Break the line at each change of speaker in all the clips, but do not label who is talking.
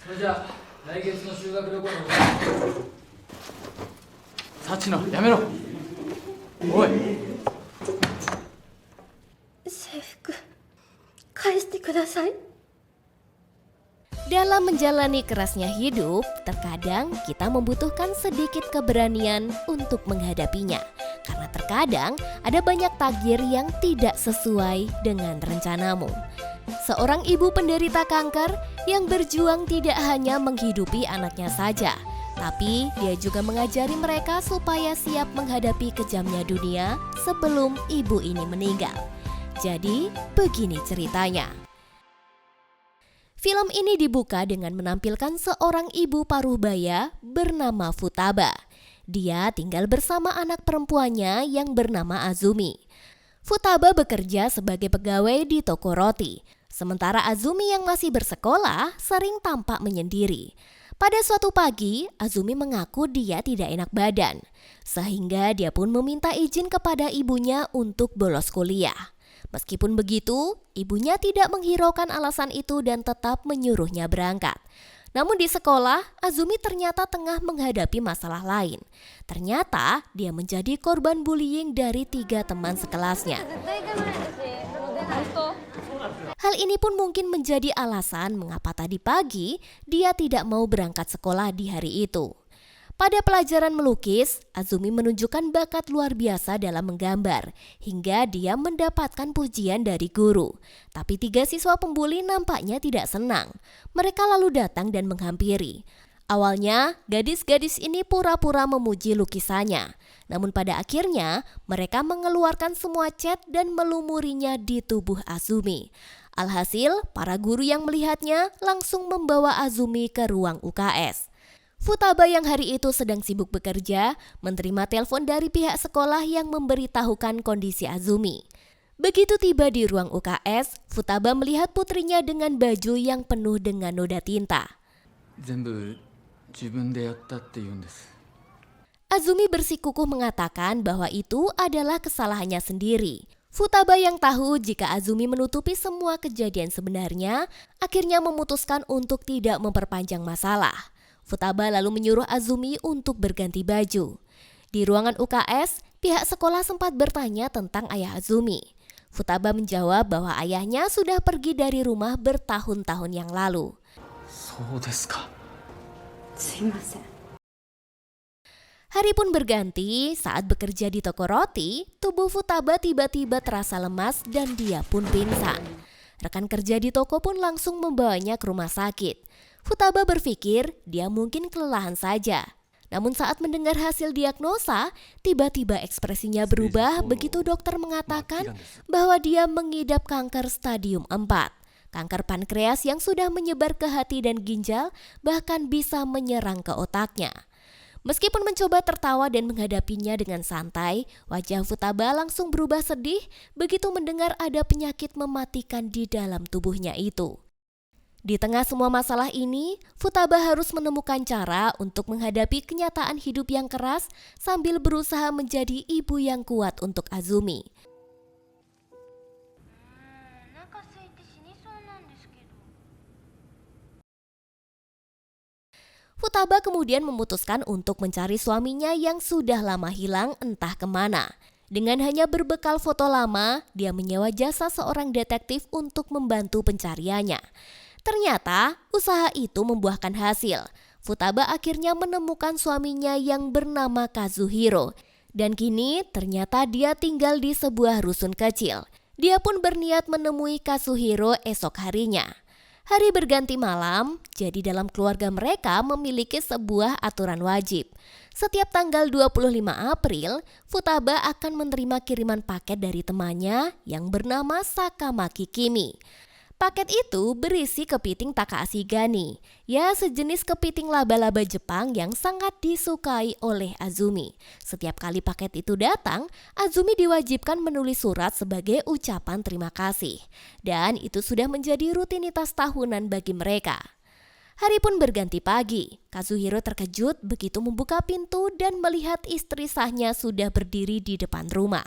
それじゃあ来月の修学旅行のサチノやめろおい
制服返してください。
Dalam menjalani kerasnya hidup, terkadang kita membutuhkan sedikit keberanian untuk menghadapinya. Karena terkadang ada banyak takdir yang tidak sesuai dengan rencanamu. Seorang ibu penderita kanker yang berjuang tidak hanya menghidupi anaknya saja, tapi dia juga mengajari mereka supaya siap menghadapi kejamnya dunia sebelum ibu ini meninggal. Jadi, begini ceritanya. Film ini dibuka dengan menampilkan seorang ibu paruh baya bernama Futaba. Dia tinggal bersama anak perempuannya yang bernama Azumi. Futaba bekerja sebagai pegawai di toko roti, sementara Azumi yang masih bersekolah sering tampak menyendiri. Pada suatu pagi, Azumi mengaku dia tidak enak badan, sehingga dia pun meminta izin kepada ibunya untuk bolos kuliah. Meskipun begitu, ibunya tidak menghiraukan alasan itu dan tetap menyuruhnya berangkat. Namun di sekolah, Azumi ternyata tengah menghadapi masalah lain. Ternyata dia menjadi korban bullying dari 3 teman sekelasnya. Hal ini pun mungkin menjadi alasan mengapa tadi pagi dia tidak mau berangkat sekolah di hari itu. Pada pelajaran melukis, Azumi menunjukkan bakat luar biasa dalam menggambar, hingga dia mendapatkan pujian dari guru. Tapi 3 siswa pembuli nampaknya tidak senang. Mereka lalu datang dan menghampiri. Awalnya, gadis-gadis ini pura-pura memuji lukisannya. Namun pada akhirnya, mereka mengeluarkan semua cat dan melumurinya di tubuh Azumi. Alhasil, para guru yang melihatnya langsung membawa Azumi ke ruang UKS. Futaba yang hari itu sedang sibuk bekerja, menerima telepon dari pihak sekolah yang memberitahukan kondisi Azumi. Begitu tiba di ruang UKS, Futaba melihat putrinya dengan baju yang penuh dengan noda tinta. Azumi bersikukuh mengatakan bahwa itu adalah kesalahannya sendiri. Futaba yang tahu jika Azumi menutupi semua kejadian sebenarnya, akhirnya memutuskan untuk tidak memperpanjang masalah. Futaba lalu menyuruh Azumi untuk berganti baju. Di ruangan UKS, pihak sekolah sempat bertanya tentang ayah Azumi. Futaba menjawab bahwa ayahnya sudah pergi dari rumah bertahun-tahun yang lalu. Hari pun berganti, saat bekerja di toko roti, tubuh Futaba tiba-tiba terasa lemas dan dia pun pingsan. Rekan kerja di toko pun langsung membawanya ke rumah sakit. Futaba berpikir dia mungkin kelelahan saja. Namun saat mendengar hasil diagnosa, tiba-tiba ekspresinya berubah begitu dokter mengatakan bahwa dia mengidap kanker stadium 4. Kanker pankreas yang sudah menyebar ke hati dan ginjal bahkan bisa menyerang ke otaknya. Meskipun mencoba tertawa dan menghadapinya dengan santai, wajah Futaba langsung berubah sedih begitu mendengar ada penyakit mematikan di dalam tubuhnya itu. Di tengah semua masalah ini, Futaba harus menemukan cara untuk menghadapi kenyataan hidup yang keras sambil berusaha menjadi ibu yang kuat untuk Azumi. Futaba kemudian memutuskan untuk mencari suaminya yang sudah lama hilang entah kemana. Dengan hanya berbekal foto lama, dia menyewa jasa seorang detektif untuk membantu pencariannya. Ternyata usaha itu membuahkan hasil. Futaba akhirnya menemukan suaminya yang bernama Kazuhiro. Dan kini ternyata dia tinggal di sebuah rusun kecil. Dia pun berniat menemui Kazuhiro esok harinya. Hari berganti malam, jadi dalam keluarga mereka memiliki sebuah aturan wajib. Setiap tanggal 25 April, Futaba akan menerima kiriman paket dari temannya yang bernama Sakamaki Kimi. Paket itu berisi kepiting Takaashigani, ya sejenis kepiting laba-laba Jepang yang sangat disukai oleh Azumi. Setiap kali paket itu datang, Azumi diwajibkan menulis surat sebagai ucapan terima kasih. Dan itu sudah menjadi rutinitas tahunan bagi mereka. Hari pun berganti pagi, Kazuhiro terkejut begitu membuka pintu dan melihat istri sahnya sudah berdiri di depan rumah.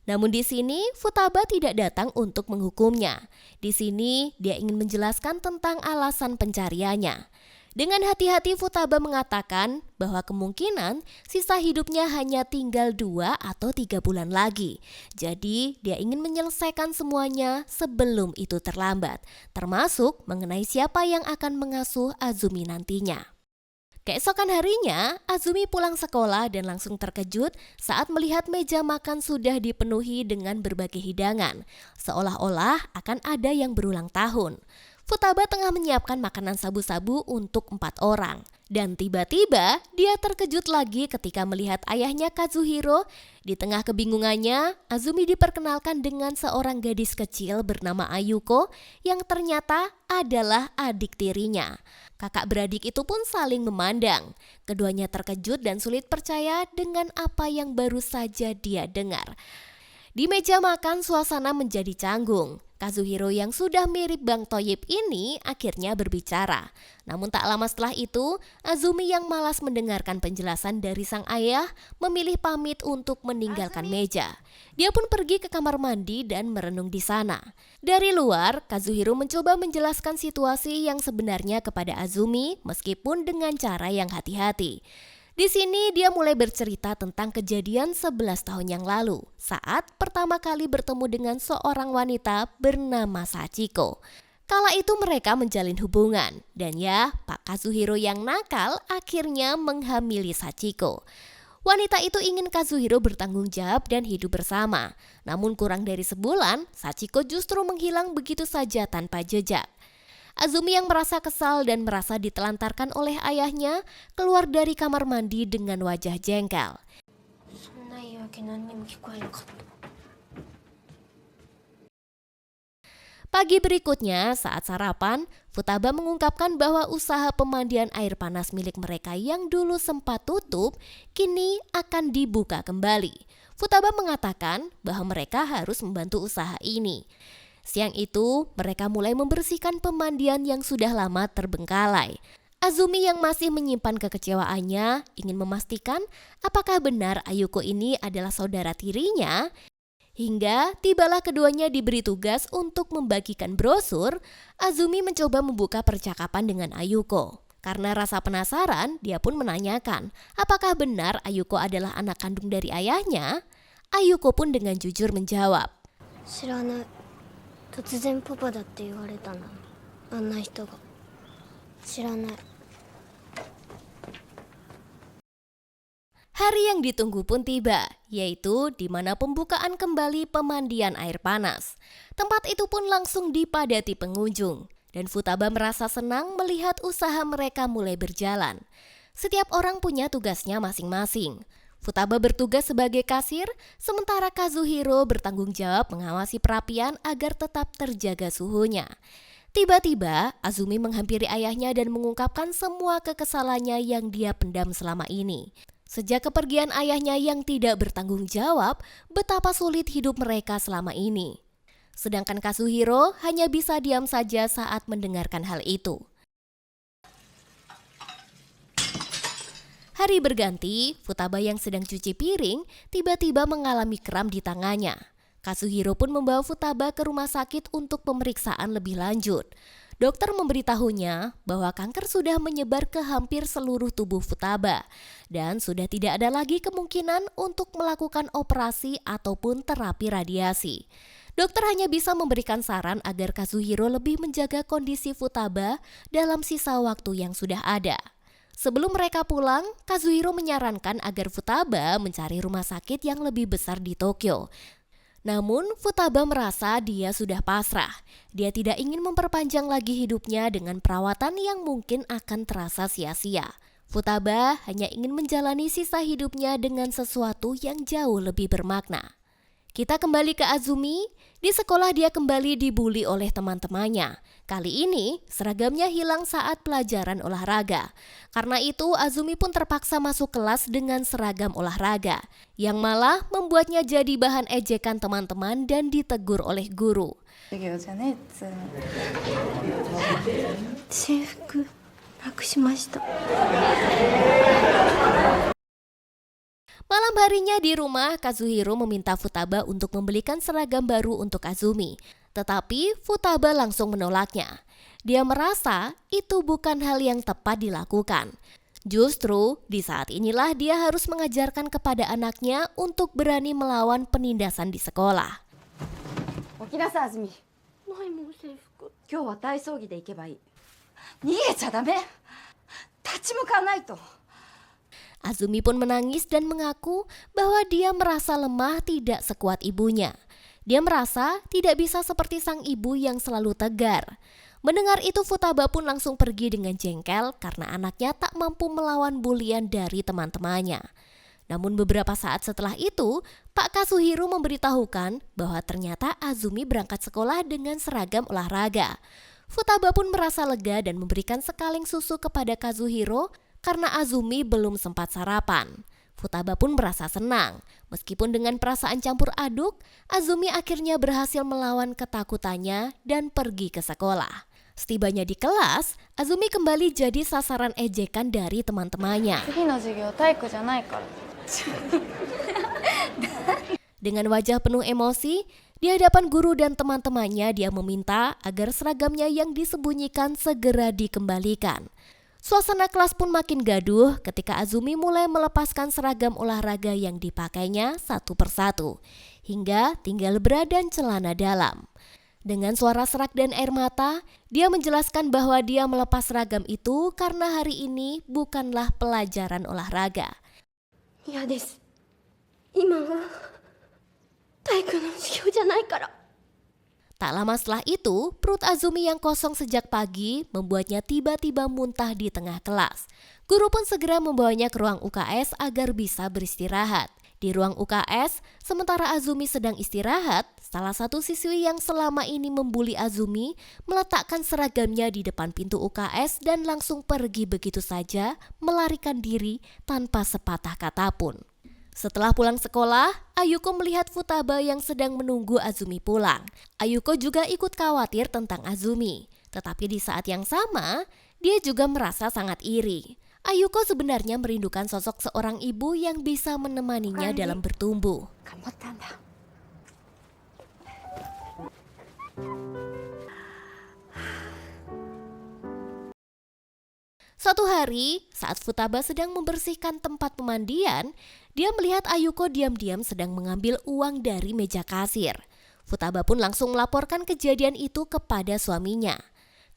Namun di sini Futaba tidak datang untuk menghukumnya. Di sini dia ingin menjelaskan tentang alasan pencariannya. Dengan hati-hati Futaba mengatakan bahwa kemungkinan sisa hidupnya hanya tinggal 2 atau 3 bulan lagi. Jadi dia ingin menyelesaikan semuanya sebelum itu terlambat, termasuk mengenai siapa yang akan mengasuh Azumi nantinya. Keesokan harinya, Azumi pulang sekolah dan langsung terkejut saat melihat meja makan sudah dipenuhi dengan berbagai hidangan, seolah-olah akan ada yang berulang tahun. Futaba tengah menyiapkan makanan sabu-sabu untuk 4 orang. Dan tiba-tiba dia terkejut lagi ketika melihat ayahnya Kazuhiro. Di tengah kebingungannya, Azumi diperkenalkan dengan seorang gadis kecil bernama Ayuko yang ternyata adalah adik tirinya. Kakak beradik itu pun saling memandang. Keduanya terkejut dan sulit percaya dengan apa yang baru saja dia dengar. Di meja makan suasana menjadi canggung. Kazuhiro yang sudah mirip Bang Thoyib ini akhirnya berbicara. Namun tak lama setelah itu, Azumi yang malas mendengarkan penjelasan dari sang ayah memilih pamit untuk meninggalkan meja. Dia pun pergi ke kamar mandi dan merenung di sana. Dari luar, Kazuhiro mencoba menjelaskan situasi yang sebenarnya kepada Azumi meskipun dengan cara yang hati-hati. Di sini dia mulai bercerita tentang kejadian 11 tahun yang lalu saat pertama kali bertemu dengan seorang wanita bernama Sachiko. Kala itu mereka menjalin hubungan dan ya, Pak Kazuhiro yang nakal akhirnya menghamili Sachiko. Wanita itu ingin Kazuhiro bertanggung jawab dan hidup bersama. Namun kurang dari sebulan, Sachiko justru menghilang begitu saja tanpa jejak. Azumi yang merasa kesal dan merasa ditelantarkan oleh ayahnya keluar dari kamar mandi dengan wajah jengkel. Pagi berikutnya saat sarapan, Futaba mengungkapkan bahwa usaha pemandian air panas milik mereka yang dulu sempat tutup kini akan dibuka kembali. Futaba mengatakan bahwa mereka harus membantu usaha ini. Siang itu, mereka mulai membersihkan pemandian yang sudah lama terbengkalai. Azumi yang masih menyimpan kekecewaannya ingin memastikan apakah benar Ayuko ini adalah saudara tirinya. Hingga tibalah keduanya diberi tugas untuk membagikan brosur. Azumi mencoba membuka percakapan dengan Ayuko. Karena rasa penasaran, dia pun menanyakan apakah benar Ayuko adalah anak kandung dari ayahnya. Ayuko pun dengan jujur menjawab,
知らない。突然パパだって言われたな。あんな人が。知らない。
Hari yang ditunggu pun tiba, yaitu di mana pembukaan kembali pemandian air panas. Tempat itu pun langsung dipadati pengunjung, dan Futaba merasa senang melihat usaha mereka mulai berjalan. Setiap orang punya tugasnya masing-masing. Futaba bertugas sebagai kasir, sementara Kazuhiro bertanggung jawab mengawasi perapian agar tetap terjaga suhunya. Tiba-tiba, Azumi menghampiri ayahnya dan mengungkapkan semua kekesalannya yang dia pendam selama ini. Sejak kepergian ayahnya yang tidak bertanggung jawab, betapa sulit hidup mereka selama ini. Sedangkan Kazuhiro hanya bisa diam saja saat mendengarkan hal itu. Hari berganti, Futaba yang sedang cuci piring tiba-tiba mengalami kram di tangannya. Kazuhiro pun membawa Futaba ke rumah sakit untuk pemeriksaan lebih lanjut. Dokter memberitahunya bahwa kanker sudah menyebar ke hampir seluruh tubuh Futaba dan sudah tidak ada lagi kemungkinan untuk melakukan operasi ataupun terapi radiasi. Dokter hanya bisa memberikan saran agar Kazuhiro lebih menjaga kondisi Futaba dalam sisa waktu yang sudah ada. Sebelum mereka pulang, Kazuhiro menyarankan agar Futaba mencari rumah sakit yang lebih besar di Tokyo. Namun, Futaba merasa dia sudah pasrah. Dia tidak ingin memperpanjang lagi hidupnya dengan perawatan yang mungkin akan terasa sia-sia. Futaba hanya ingin menjalani sisa hidupnya dengan sesuatu yang jauh lebih bermakna. Kita kembali ke Azumi. Di sekolah dia kembali dibully oleh teman-temannya. Kali ini seragamnya hilang saat pelajaran olahraga. Karena itu Azumi pun terpaksa masuk kelas dengan seragam olahraga, yang malah membuatnya jadi bahan ejekan teman-teman dan ditegur oleh guru.
制服なくしました。
Malam harinya di rumah, Kazuhiro meminta Futaba untuk membelikan seragam baru untuk Azumi. Tetapi Futaba langsung menolaknya. Dia merasa itu bukan hal yang tepat dilakukan. Justru di saat inilah dia harus mengajarkan kepada anaknya untuk berani melawan penindasan di sekolah.
起きなさい、あずみ。
ないもん制服。
今日は体操着で行けばいい。逃げちゃダメ。立ち向かわないと。
Azumi pun menangis dan mengaku bahwa dia merasa lemah tidak sekuat ibunya. Dia merasa tidak bisa seperti sang ibu yang selalu tegar. Mendengar itu Futaba pun langsung pergi dengan jengkel karena anaknya tak mampu melawan bulian dari teman-temannya. Namun beberapa saat setelah itu, Pak Kazuhiro memberitahukan bahwa ternyata Azumi berangkat sekolah dengan seragam olahraga. Futaba pun merasa lega dan memberikan sekaleng susu kepada Kazuhiro karena Azumi belum sempat sarapan. Futaba pun merasa senang. Meskipun dengan perasaan campur aduk, Azumi akhirnya berhasil melawan ketakutannya dan pergi ke sekolah. Setibanya di kelas, Azumi kembali jadi sasaran ejekan dari teman-temannya. Dengan wajah penuh emosi, di hadapan guru dan teman-temannya dia meminta agar seragamnya yang disembunyikan segera dikembalikan. Suasana kelas pun makin gaduh ketika Azumi mulai melepaskan seragam olahraga yang dipakainya satu persatu, hingga tinggal bra dan celana dalam. Dengan suara serak dan air mata, dia menjelaskan bahwa dia melepas seragam itu karena hari ini bukanlah pelajaran olahraga.
嫌です。今は体育の授業じゃないから。
Tak lama setelah itu, perut Azumi yang kosong sejak pagi membuatnya tiba-tiba muntah di tengah kelas. Guru pun segera membawanya ke ruang UKS agar bisa beristirahat. Di ruang UKS, sementara Azumi sedang istirahat, salah satu siswi yang selama ini membuli Azumi meletakkan seragamnya di depan pintu UKS dan langsung pergi begitu saja, melarikan diri tanpa sepatah kata pun. Setelah pulang sekolah, Ayuko melihat Futaba yang sedang menunggu Azumi pulang. Ayuko juga ikut khawatir tentang Azumi. Tetapi di saat yang sama, dia juga merasa sangat iri. Ayuko sebenarnya merindukan sosok seorang ibu yang bisa menemaninya dalam bertumbuh. Suatu hari, saat Futaba sedang membersihkan tempat pemandian, dia melihat Ayuko diam-diam sedang mengambil uang dari meja kasir. Futaba pun langsung melaporkan kejadian itu kepada suaminya.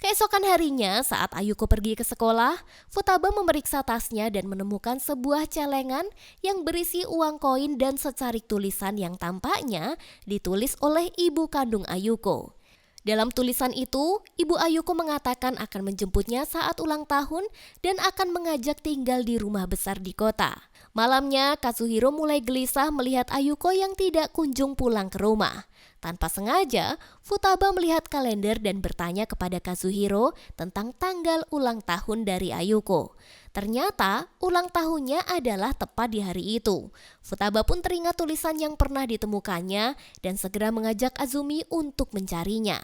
Keesokan harinya, saat Ayuko pergi ke sekolah, Futaba memeriksa tasnya dan menemukan sebuah celengan yang berisi uang koin dan secarik tulisan yang tampaknya ditulis oleh ibu kandung Ayuko. Dalam tulisan itu, Ibu Ayuko mengatakan akan menjemputnya saat ulang tahun dan akan mengajak tinggal di rumah besar di kota. Malamnya, Kazuhiro mulai gelisah melihat Ayuko yang tidak kunjung pulang ke rumah. Tanpa sengaja, Futaba melihat kalender dan bertanya kepada Kazuhiro tentang tanggal ulang tahun dari Ayuko. Ternyata, ulang tahunnya adalah tepat di hari itu. Futaba pun teringat tulisan yang pernah ditemukannya dan segera mengajak Azumi untuk mencarinya.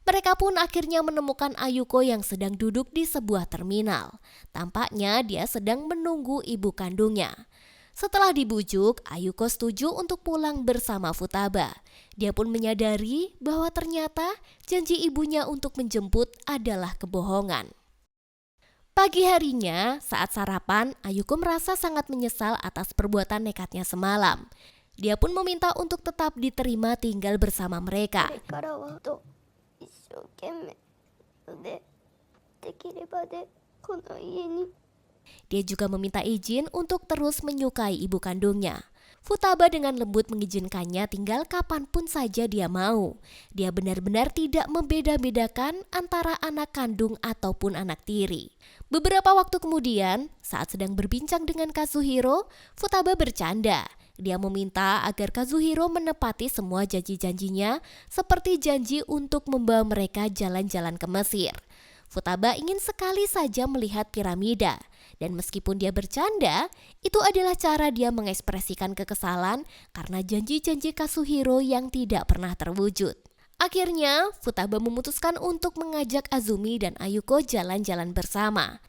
Mereka pun akhirnya menemukan Ayuko yang sedang duduk di sebuah terminal. Tampaknya dia sedang menunggu ibu kandungnya. Setelah dibujuk, Ayuko setuju untuk pulang bersama Futaba. Dia pun menyadari bahwa ternyata janji ibunya untuk menjemput adalah kebohongan. Pagi harinya, saat sarapan, Ayuko merasa sangat menyesal atas perbuatan nekatnya semalam. Dia pun meminta untuk tetap diterima tinggal bersama mereka. Dia juga meminta izin untuk terus menyukai ibu kandungnya. Futaba dengan lembut mengizinkannya tinggal kapanpun saja dia mau. Dia benar-benar tidak membeda-bedakan antara anak kandung ataupun anak tiri. Beberapa waktu kemudian, saat sedang berbincang dengan Kazuhiro, Futaba bercanda. Dia meminta agar Kazuhiro menepati semua janji-janjinya, seperti janji untuk membawa mereka jalan-jalan ke Mesir. Futaba ingin sekali saja melihat piramida, dan meskipun dia bercanda, itu adalah cara dia mengekspresikan kekesalan karena janji-janji Kazuhiro yang tidak pernah terwujud. Akhirnya, Futaba memutuskan untuk mengajak Azumi dan Ayuko jalan-jalan bersama.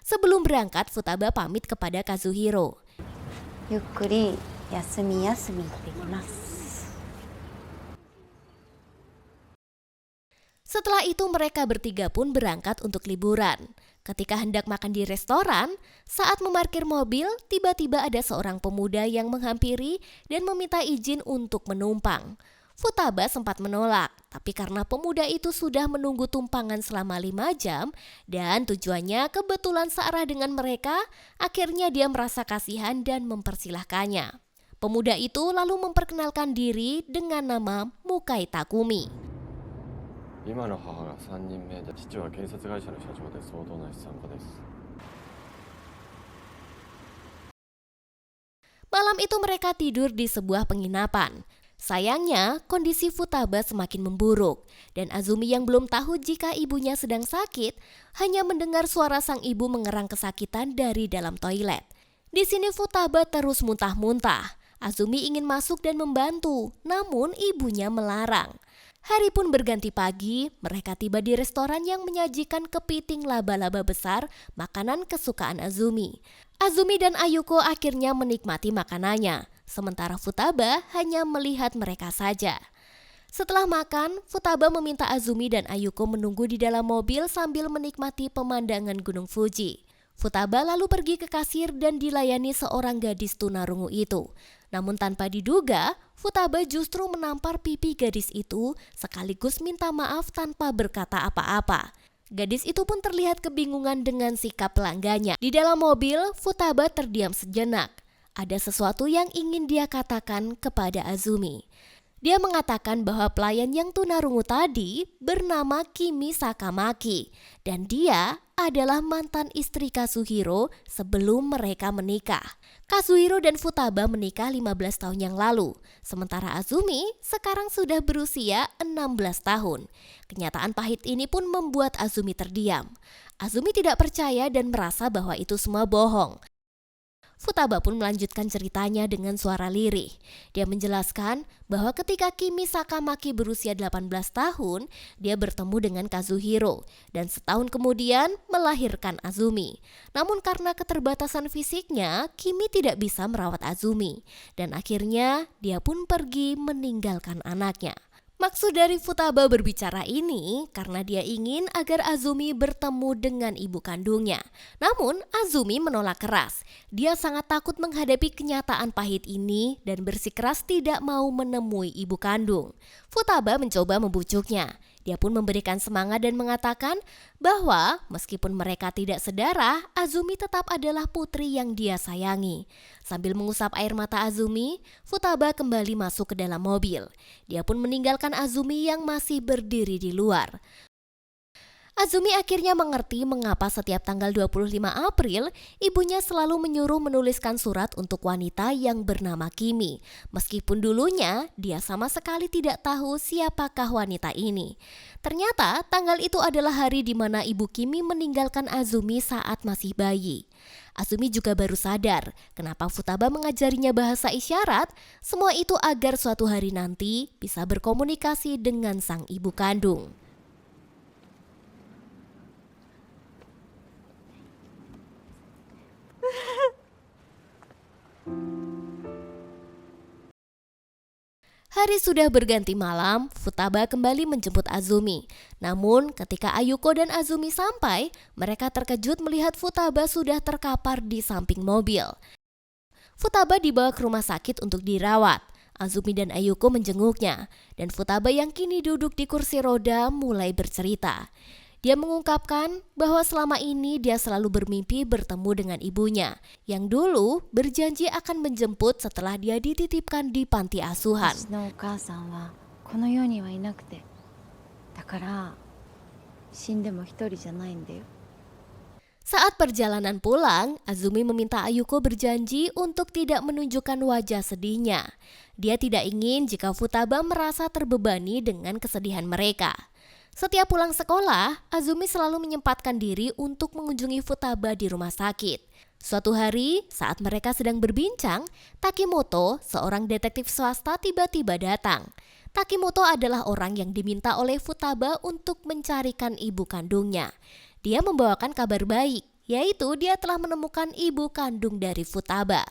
Sebelum berangkat, Futaba pamit kepada Kazuhiro.
ゆっくり休み休みできます。
Setelah itu mereka bertiga pun berangkat untuk liburan. Ketika hendak makan di restoran, saat memarkir mobil, tiba-tiba ada seorang pemuda yang menghampiri dan meminta izin untuk menumpang. Futaba sempat menolak, tapi karena pemuda itu sudah menunggu tumpangan selama 5 jam dan tujuannya kebetulan searah dengan mereka, akhirnya dia merasa kasihan dan mempersilahkannya. Pemuda itu lalu memperkenalkan diri dengan nama Mukai Takumi.
今の母が3人目で、父は建設会社の社長で相当な資産家です。
Malam itu mereka tidur di sebuah penginapan. Sayangnya, kondisi Futaba semakin memburuk dan Azumi yang belum tahu jika ibunya sedang sakit hanya mendengar suara sang ibu mengerang kesakitan dari dalam toilet. Di sini Futaba terus muntah-muntah. Azumi ingin masuk dan membantu, namun ibunya melarang. Hari pun berganti pagi, mereka tiba di restoran yang menyajikan kepiting laba-laba besar, makanan kesukaan Azumi. Azumi dan Ayuko akhirnya menikmati makanannya, sementara Futaba hanya melihat mereka saja. Setelah makan, Futaba meminta Azumi dan Ayuko menunggu di dalam mobil sambil menikmati pemandangan Gunung Fuji. Futaba lalu pergi ke kasir dan dilayani seorang gadis tunarungu itu. Namun tanpa diduga, Futaba justru menampar pipi gadis itu sekaligus minta maaf tanpa berkata apa-apa. Gadis itu pun terlihat kebingungan dengan sikap pelanggannya. Di dalam mobil, Futaba terdiam sejenak. Ada sesuatu yang ingin dia katakan kepada Azumi. Dia mengatakan bahwa pelayan yang tunarungu tadi bernama Kimi Sakamaki dan dia adalah mantan istri Kazuhiro sebelum mereka menikah. Kazuhiro dan Futaba menikah 15 tahun yang lalu, sementara Azumi sekarang sudah berusia 16 tahun. Kenyataan pahit ini pun membuat Azumi terdiam. Azumi tidak percaya dan merasa bahwa itu semua bohong. Futaba pun melanjutkan ceritanya dengan suara lirih. Dia menjelaskan bahwa ketika Kimi Sakamaki berusia 18 tahun, dia bertemu dengan Kazuhiro dan setahun kemudian melahirkan Azumi. Namun karena keterbatasan fisiknya, Kimi tidak bisa merawat Azumi dan akhirnya dia pun pergi meninggalkan anaknya. Maksud dari Futaba berbicara ini karena dia ingin agar Azumi bertemu dengan ibu kandungnya. Namun Azumi menolak keras. Dia sangat takut menghadapi kenyataan pahit ini dan bersikeras tidak mau menemui ibu kandung. Futaba mencoba membujuknya. Dia pun memberikan semangat dan mengatakan bahwa meskipun mereka tidak sedarah, Azumi tetap adalah putri yang dia sayangi. Sambil mengusap air mata Azumi, Futaba kembali masuk ke dalam mobil. Dia pun meninggalkan Azumi yang masih berdiri di luar. Azumi akhirnya mengerti mengapa setiap tanggal 25 April ibunya selalu menyuruh menuliskan surat untuk wanita yang bernama Kimi. Meskipun dulunya dia sama sekali tidak tahu siapakah wanita ini. Ternyata tanggal itu adalah hari di mana ibu Kimi meninggalkan Azumi saat masih bayi. Azumi juga baru sadar kenapa Futaba mengajarinya bahasa isyarat, semua itu agar suatu hari nanti bisa berkomunikasi dengan sang ibu kandung. Hari sudah berganti malam, Futaba kembali menjemput Azumi. Namun ketika Ayuko dan Azumi sampai, mereka terkejut melihat Futaba sudah terkapar di samping mobil. Futaba dibawa ke rumah sakit untuk dirawat. Azumi dan Ayuko menjenguknya, dan Futaba yang kini duduk di kursi roda mulai bercerita. Dia mengungkapkan bahwa selama ini dia selalu bermimpi bertemu dengan ibunya, yang dulu berjanji akan menjemput setelah dia dititipkan di panti asuhan. Saat perjalanan pulang, Azumi meminta Ayuko berjanji untuk tidak menunjukkan wajah sedihnya. Dia tidak ingin jika Futaba merasa terbebani dengan kesedihan mereka. Setiap pulang sekolah, Azumi selalu menyempatkan diri untuk mengunjungi Futaba di rumah sakit. Suatu hari, saat mereka sedang berbincang, Takimoto, seorang detektif swasta tiba-tiba datang. Takimoto adalah orang yang diminta oleh Futaba untuk mencarikan ibu kandungnya. Dia membawakan kabar baik, yaitu dia telah menemukan ibu kandung dari Futaba.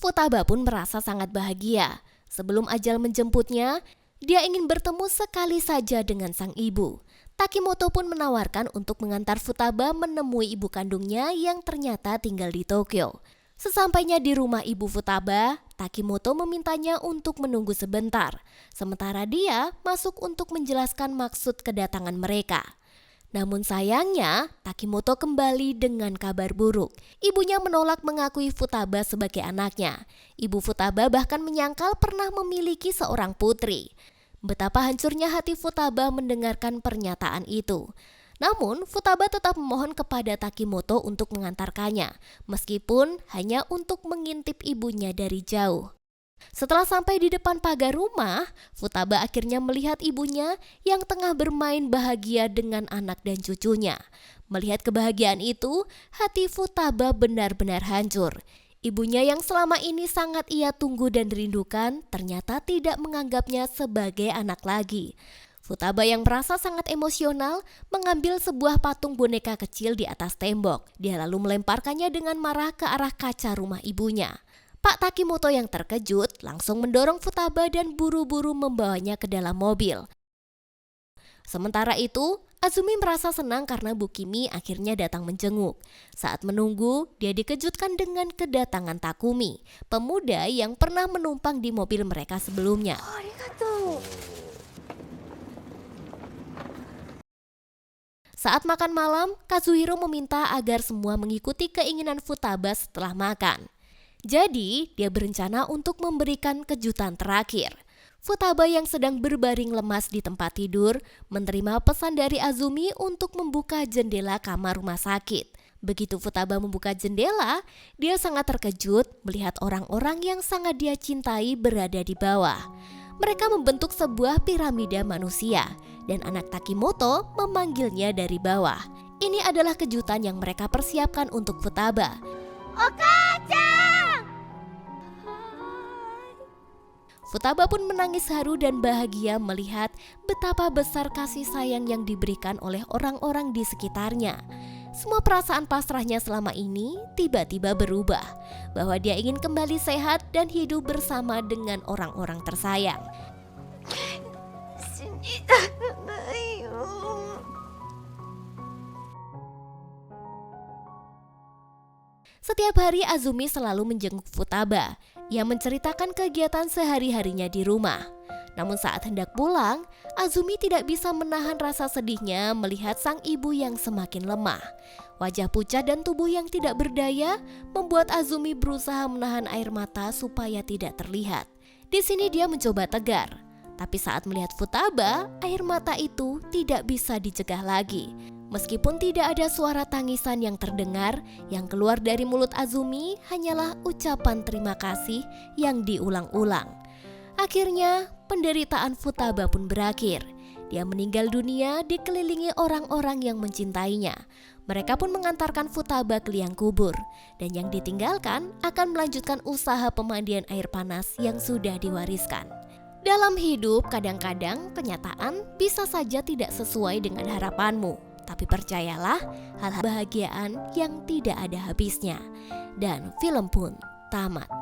Futaba pun merasa sangat bahagia. Sebelum ajal menjemputnya, dia ingin bertemu sekali saja dengan sang ibu. Takimoto pun menawarkan untuk mengantar Futaba menemui ibu kandungnya yang ternyata tinggal di Tokyo. Sesampainya di rumah ibu Futaba, Takimoto memintanya untuk menunggu sebentar. Sementara dia masuk untuk menjelaskan maksud kedatangan mereka. Namun sayangnya, Takimoto kembali dengan kabar buruk. Ibunya menolak mengakui Futaba sebagai anaknya. Ibu Futaba bahkan menyangkal pernah memiliki seorang putri. Betapa hancurnya hati Futaba mendengarkan pernyataan itu. Namun, Futaba tetap memohon kepada Takimoto untuk mengantarkannya, meskipun hanya untuk mengintip ibunya dari jauh. Setelah sampai di depan pagar rumah, Futaba akhirnya melihat ibunya yang tengah bermain bahagia dengan anak dan cucunya. Melihat kebahagiaan itu, hati Futaba benar-benar hancur. Ibunya yang selama ini sangat ia tunggu dan rindukan, ternyata tidak menganggapnya sebagai anak lagi. Futaba yang merasa sangat emosional mengambil sebuah patung boneka kecil di atas tembok. Dia lalu melemparkannya dengan marah ke arah kaca rumah ibunya. Pak Takimoto yang terkejut langsung mendorong Futaba dan buru-buru membawanya ke dalam mobil. Sementara itu, Azumi merasa senang karena Bukimi akhirnya datang menjenguk. Saat menunggu, dia dikejutkan dengan kedatangan Takumi, pemuda yang pernah menumpang di mobil mereka sebelumnya. Saat makan malam, Kazuhiro meminta agar semua mengikuti keinginan Futaba setelah makan. Jadi, dia berencana untuk memberikan kejutan terakhir. Futaba yang sedang berbaring lemas di tempat tidur menerima pesan dari Azumi untuk membuka jendela kamar rumah sakit. Begitu Futaba membuka jendela, dia sangat terkejut melihat orang-orang yang sangat dia cintai berada di bawah. Mereka membentuk sebuah piramida manusia dan anak Takimoto memanggilnya dari bawah. Ini adalah kejutan yang mereka persiapkan untuk Futaba. Futaba pun menangis haru dan bahagia melihat betapa besar kasih sayang yang diberikan oleh orang-orang di sekitarnya. Semua perasaan pasrahnya selama ini tiba-tiba berubah, bahwa dia ingin kembali sehat dan hidup bersama dengan orang-orang tersayang. Setiap hari Azumi selalu menjenguk Futaba. Ia menceritakan kegiatan sehari-harinya di rumah. Namun saat hendak pulang, Azumi tidak bisa menahan rasa sedihnya melihat sang ibu yang semakin lemah. Wajah pucat dan tubuh yang tidak berdaya membuat Azumi berusaha menahan air mata supaya tidak terlihat. Di sini dia mencoba tegar, tapi saat melihat Futaba, air mata itu tidak bisa dicegah lagi. Meskipun tidak ada suara tangisan yang terdengar, yang keluar dari mulut Azumi hanyalah ucapan terima kasih yang diulang-ulang. Akhirnya, penderitaan Futaba pun berakhir. Dia meninggal dunia dikelilingi orang-orang yang mencintainya. Mereka pun mengantarkan Futaba ke liang kubur, dan yang ditinggalkan akan melanjutkan usaha pemandian air panas yang sudah diwariskan. Dalam hidup, kadang-kadang kenyataan bisa saja tidak sesuai dengan harapanmu. Tapi percayalah, hal kebahagiaan yang tidak ada habisnya. Dan film pun tamat.